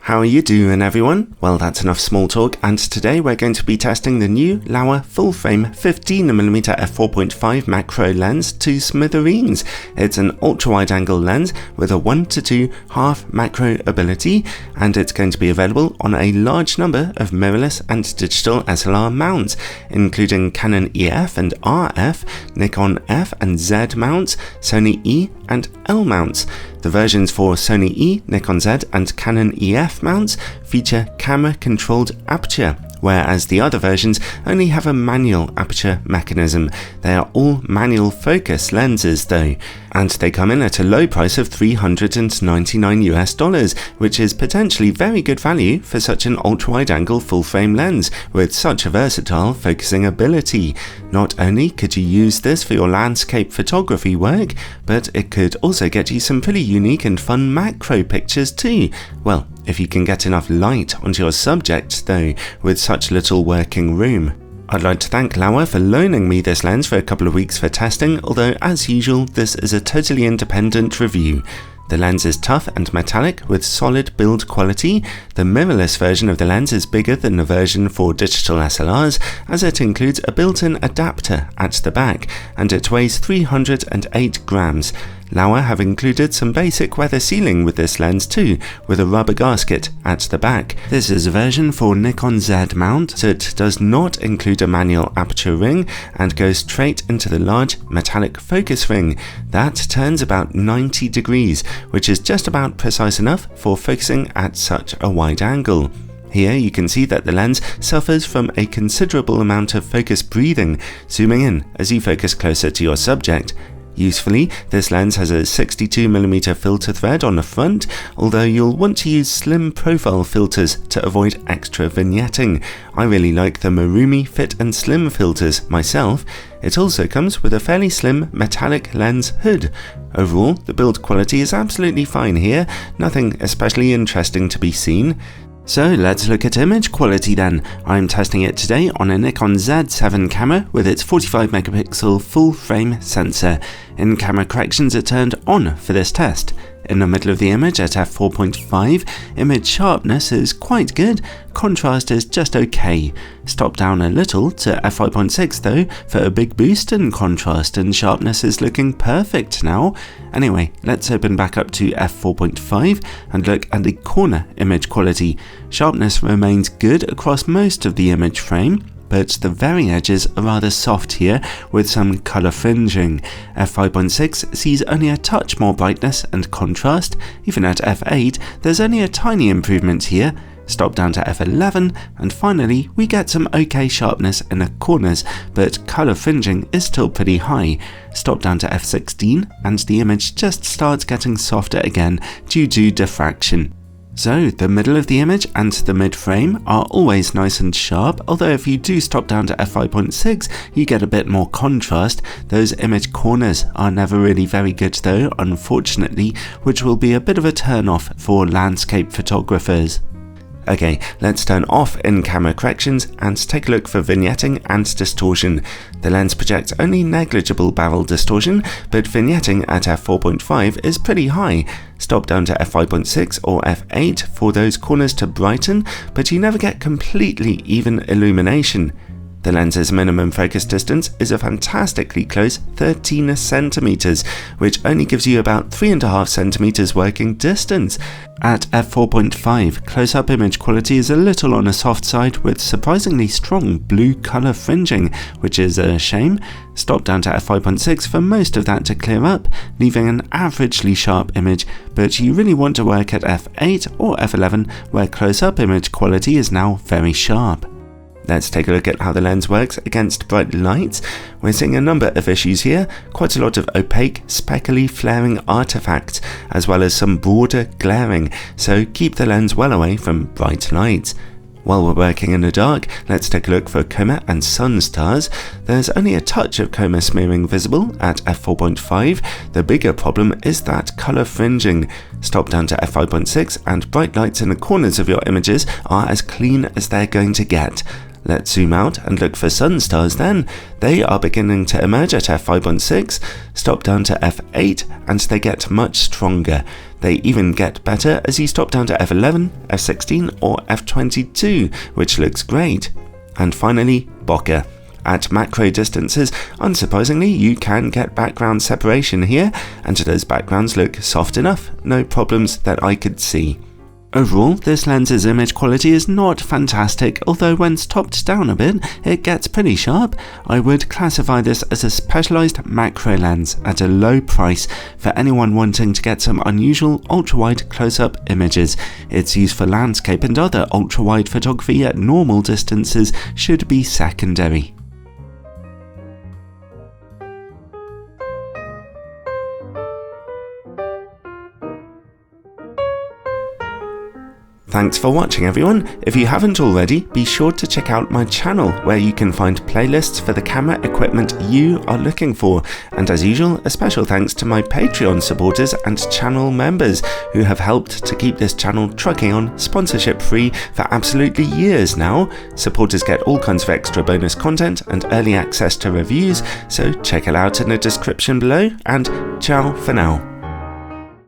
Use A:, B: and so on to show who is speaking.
A: How are you doing, everyone? Well, that's enough small talk, and today we're going to be testing the new Laowa full-frame 15mm f4.5 macro lens to smithereens. It's an ultra-wide-angle lens with a 1:2 half macro ability, and it's going to be available on a large number of mirrorless and digital SLR mounts, including Canon EF and RF, Nikon F and Z mounts, Sony E and L mounts. The versions for Sony E, Nikon Z and Canon EF mounts feature camera-controlled aperture, whereas the other versions only have a manual aperture mechanism. They are all manual focus lenses though, and they come in at a low price of $399, which is potentially very good value for such an ultra-wide-angle full-frame lens with such a versatile focusing ability. Not only could you use this for your landscape photography work, but it could also get you some pretty unique and fun macro pictures too. Well, if you can get enough light onto your subject though, with such little working room. I'd like to thank Laowa for loaning me this lens for a couple of weeks for testing, although as usual this is a totally independent review. The lens is tough and metallic with solid build quality. The mirrorless version of the lens is bigger than the version for digital SLRs, as it includes a built-in adapter at the back, and it weighs 308 grams. Laowa have included some basic weather sealing with this lens too, with a rubber gasket at the back. This is a version for Nikon Z mount, so it does not include a manual aperture ring and goes straight into the large metallic focus ring. That turns about 90 degrees, which is just about precise enough for focusing at such a wide angle. Here you can see that the lens suffers from a considerable amount of focus breathing, zooming in as you focus closer to your subject. Usefully, this lens has a 62mm filter thread on the front, although you'll want to use slim profile filters to avoid extra vignetting. I really like the Marumi Fit and Slim filters myself. It also comes with a fairly slim metallic lens hood. Overall, the build quality is absolutely fine here, nothing especially interesting to be seen. So let's look at image quality then. I'm testing it today on a Nikon Z7 camera with its 45MP full frame sensor. In camera corrections are turned on for this test. In the middle of the image at f4.5, image sharpness is quite good, contrast is just okay. Stop down a little to f5.6 though for a big boost in contrast, and sharpness is looking perfect now. Anyway, let's open back up to f4.5 and look at the corner image quality. Sharpness remains good across most of the image frame, but the very edges are rather soft here with some colour fringing. f5.6 sees only a touch more brightness and contrast. Even at f8 there's only a tiny improvement here. Stop down to f11 and finally we get some okay sharpness in the corners, but colour fringing is still pretty high. Stop down to f16 and the image just starts getting softer again due to diffraction. So the middle of the image and the mid frame are always nice and sharp, although if you do stop down to f5.6 you get a bit more contrast. Those image corners are never really very good though, unfortunately, which will be a bit of a turn off for landscape photographers. Okay, let's turn off in-camera corrections and take a look for vignetting and distortion. The lens projects only negligible barrel distortion, but vignetting at f4.5 is pretty high. Stop down to f5.6 or f8 for those corners to brighten, but you never get completely even illumination. The lens's minimum focus distance is a fantastically close 13 centimeters, which only gives you about 3.5 centimeters working distance. At f4.5, close-up image quality is a little on the soft side with surprisingly strong blue colour fringing, which is a shame. Stop down to f5.6 for most of that to clear up, leaving an averagely sharp image, but you really want to work at f8 or f11 where close-up image quality is now very sharp. Let's take a look at how the lens works against bright lights. We're seeing a number of issues here, quite a lot of opaque, speckly flaring artifacts, as well as some broader glaring, so keep the lens well away from bright lights. While we're working in the dark, let's take a look for coma and sunstars. There's only a touch of coma smearing visible at f4.5. The bigger problem is that colour fringing. Stop down to f5.6 and bright lights in the corners of your images are as clean as they're going to get. Let's zoom out and look for sunstars then. They are beginning to emerge at f5.6. Stop down to f8 and they get much stronger. They even get better as you stop down to f11, f16 or f22, which looks great. And finally, bokeh. At macro distances, unsurprisingly, you can get background separation here, and those backgrounds look soft enough, no problems that I could see. Overall, this lens's image quality is not fantastic, although when topped down a bit, it gets pretty sharp. I would classify this as a specialised macro lens at a low price for anyone wanting to get some unusual ultra-wide close-up images. Its use for landscape and other ultra-wide photography at normal distances should be secondary. Thanks for watching everyone. If you haven't already, be sure to check out my channel where you can find playlists for the camera equipment you are looking for. And as usual, a special thanks to my Patreon supporters and channel members who have helped to keep this channel trucking on sponsorship free for absolutely years now. Supporters get all kinds of extra bonus content and early access to reviews, so check it out in the description below, and ciao for now.